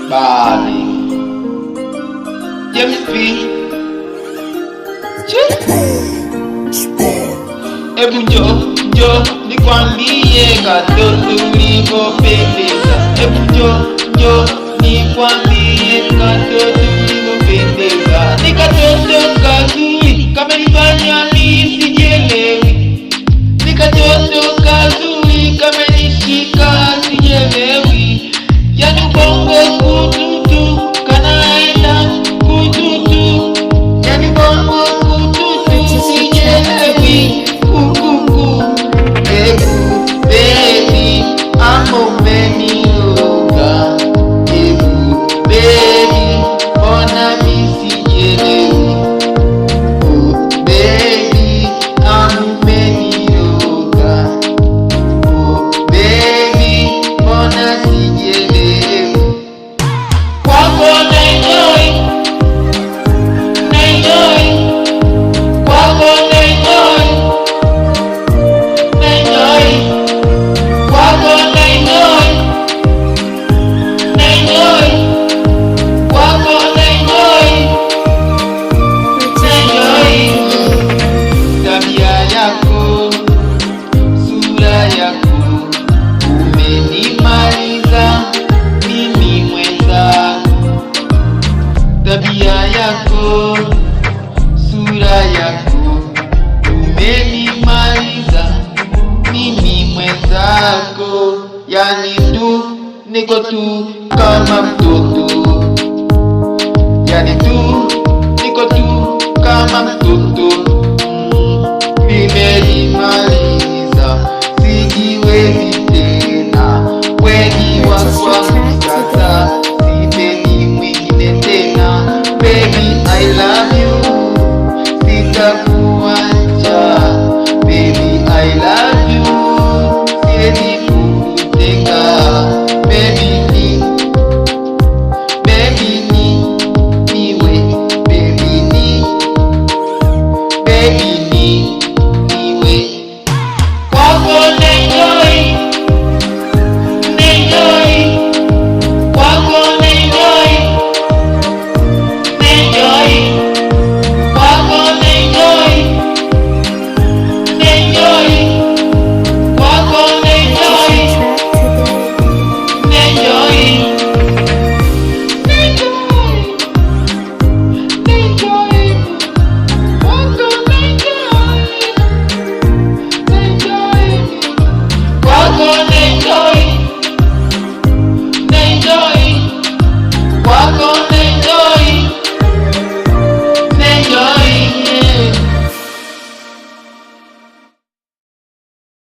Bali James P. Ebu njoo nikwambie katoto ulivyopendeza. Ebu njoo nikwambie katoto ulivyopendeza. Ni katoto kazuri kamenifanya mimi sijielewi. Ni katoto kazuri kamenishika sijielewi. Yani bongo kututu kanaenda kututu. Yani bongo kututu sijielewi. Baby, I'm umeniroga. Baby, mbona mimi sijielewi. Baby, I'm umeniroga. Baby, mbona sijielewi. Kwako naenjoy, kwako naenjoy. Tabia yako, sura yako, umenimaliza mimi mwenzako. Yani tu niko tu kama mtoto. Yani tu niko tu kama mtoto.